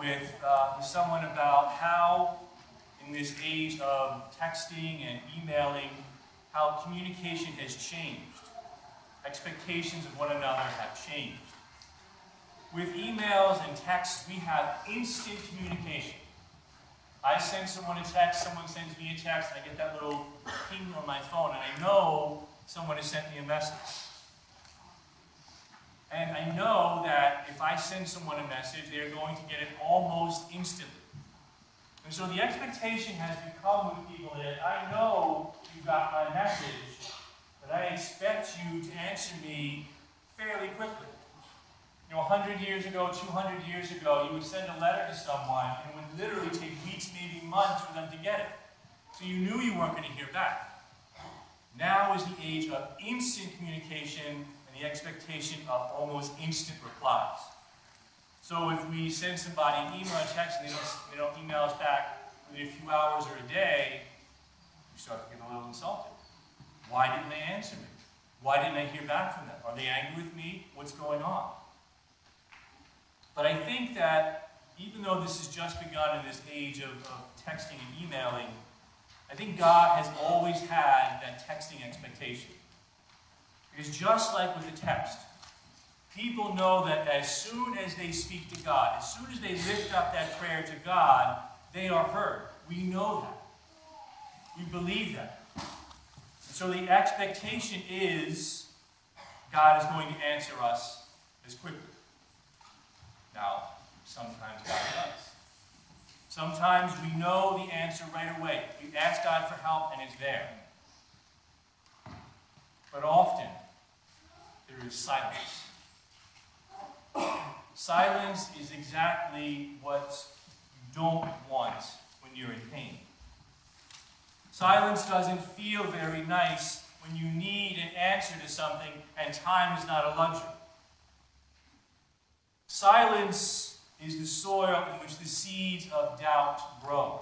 with someone about how, in this age of texting and emailing, how communication has changed. Expectations of one another have changed. With emails and texts, we have instant communication. I send someone a text, someone sends me a text, and I get that little ping on my phone, and I know someone has sent me a message. And I know that if I send someone a message, they're going to get it almost instantly. And so the expectation has become with people that I know you got my message, but I expect you to answer me fairly quickly. You know, 100 years ago, 200 years ago, you would send a letter to someone, and it would literally take weeks, maybe months for them to get it. So you knew you weren't going to hear back. Now is the age of instant communication and the expectation of almost instant replies. So if we send somebody an email or text and they don't email us back within a few hours or a day, we start to get a little insulted. Why didn't they answer me? Why didn't I hear back from them? Are they angry with me? What's going on? But I think that even though this has just begun in this age of texting and emailing, I think God has always had that texting expectation. Because just like with the text, people know that as soon as they speak to God, as soon as they lift up that prayer to God, they are heard. We know that. We believe that. And so the expectation is God is going to answer us as quickly. Now, sometimes God does. Sometimes we know the answer right away. We ask God for help and it's there. But often, there is silence. Silence is exactly what you don't want when you're in pain. Silence doesn't feel very nice when you need an answer to something and time is not a luxury. Silence is the soil in which the seeds of doubt grow.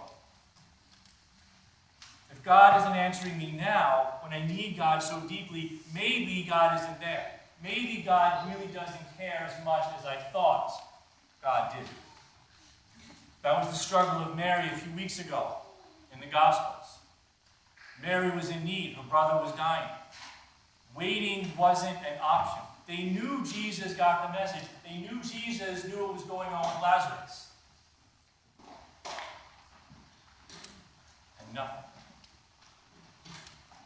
If God isn't answering me now, when I need God so deeply, maybe God isn't there. Maybe God really doesn't care as much as I thought God did. That was the struggle of Mary a few weeks ago in the Gospels. Mary was in need. Her brother was dying. Waiting wasn't an option. They knew Jesus got the message. They knew Jesus knew what was going on with Lazarus. And nothing.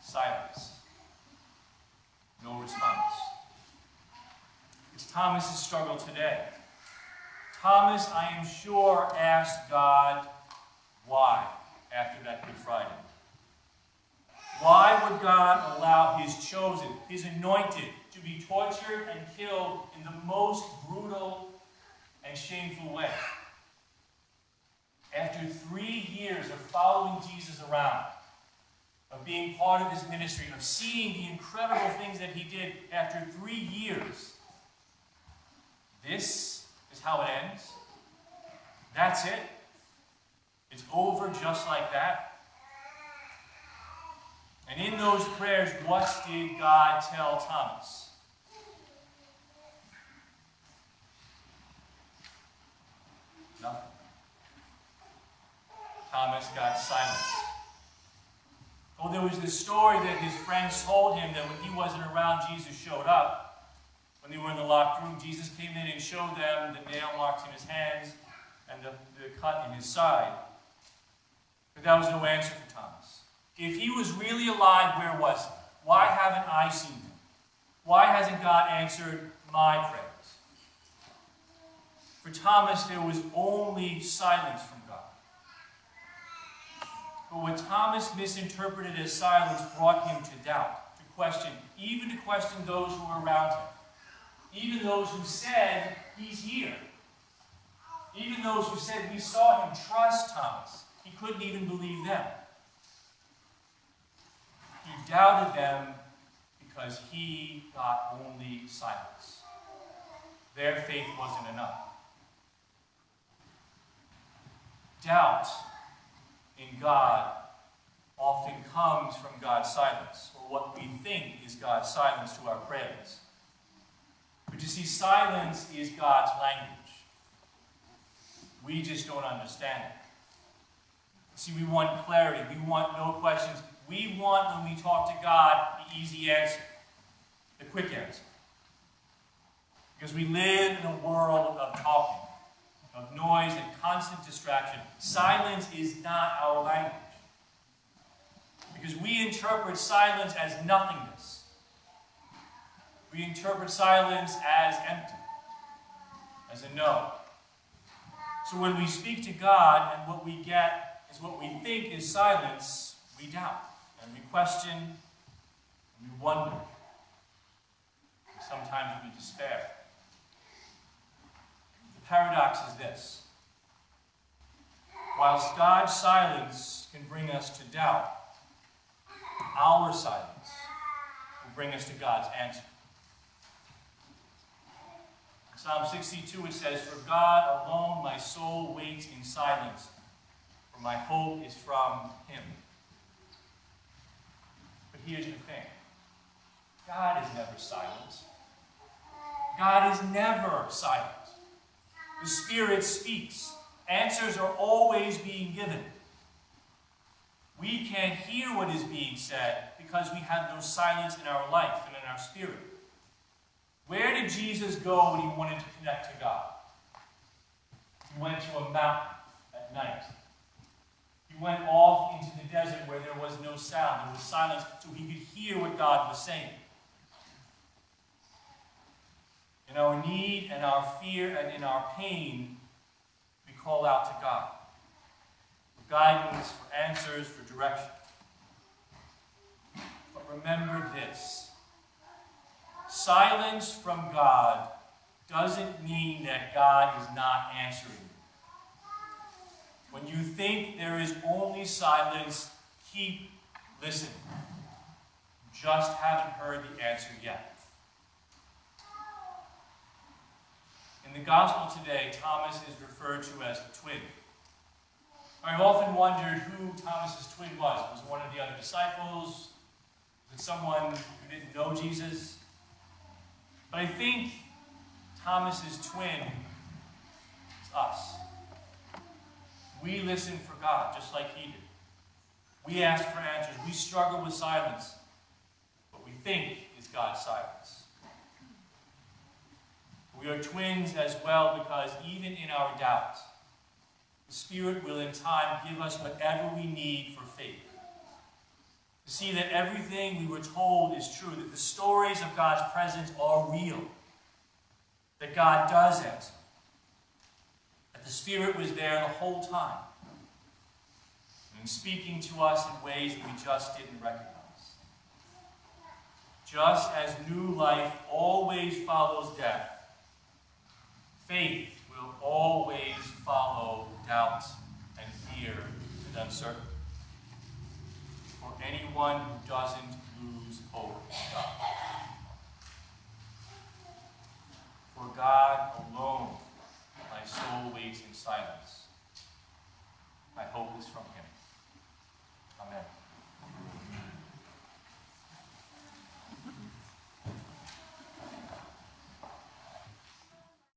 Silence. No response. It's Thomas's struggle today. Thomas, I am sure, asked God why after that Good Friday. Why would God allow his chosen, his anointed, to be tortured and killed in the most brutal and shameful way? After 3 years of following Jesus around, of being part of his ministry, of seeing the incredible things that he did, after 3 years, this is how it ends? That's it? It's over just like that? And in those prayers, what did God tell Thomas? Nothing. Thomas got silent. Oh, there was this story that his friends told him that when he wasn't around, Jesus showed up. When they were in the locked room, Jesus came in and showed them the nail marks in his hands and the cut in his side. But that was no answer for Thomas. If he was really alive, where was he? Why haven't I seen him? Why hasn't God answered my prayers? For Thomas, there was only silence from God. But what Thomas misinterpreted as silence brought him to doubt, to question, even to question those who were around him. Even those who said, he's here. Even those who said, we saw him. Trust Thomas. He couldn't even believe them. He doubted them because he got only silence. Their faith wasn't enough. Doubt in God often comes from God's silence, or what we think is God's silence to our prayers. But you see, silence is God's language. We just don't understand it. See, we want clarity. We want no questions. We want, when we talk to God, the easy answer, the quick answer. Because we live in a world of talking, of noise and constant distraction. Silence is not our language. Because we interpret silence as nothingness. We interpret silence as empty, as a no. So when we speak to God and what we get is what we think is silence, we doubt, and we question, and we wonder. And sometimes we despair. The paradox is this. Whilst God's silence can bring us to doubt, our silence will bring us to God's answer. In Psalm 62 it says, "For God alone my soul waits in silence, for my hope is from Him." But here's the thing. God is never silent. God is never silent. The Spirit speaks. Answers are always being given. We can't hear what is being said because we have no silence in our life and in our spirit. Where did Jesus go when He wanted to connect to God? He went to a mountain at night. He went off into the desert where there was no sound. There was silence so He could hear what God was saying. In our need and our fear and in our pain, we call out to God. For guidance, for answers, for direction. But remember this. Silence from God doesn't mean that God is not answering you. When you think there is only silence, keep listening. You just haven't heard the answer yet. In the gospel today, Thomas is referred to as the twin. I've often wondered who Thomas's twin was. Was it one of the other disciples? Was it someone who didn't know Jesus? But I think Thomas's twin is us. We listen for God just like he did. We ask for answers. We struggle with silence. What we think is God's silence. We are twins as well because even in our doubts, the Spirit will in time give us whatever we need for faith. To see that everything we were told is true, that the stories of God's presence are real, that God does answer, that the Spirit was there the whole time, and speaking to us in ways that we just didn't recognize. Just as new life always follows death, faith will always follow doubt and fear and uncertainty. For anyone who doesn't lose hope in God. For God alone, my soul waits in silence.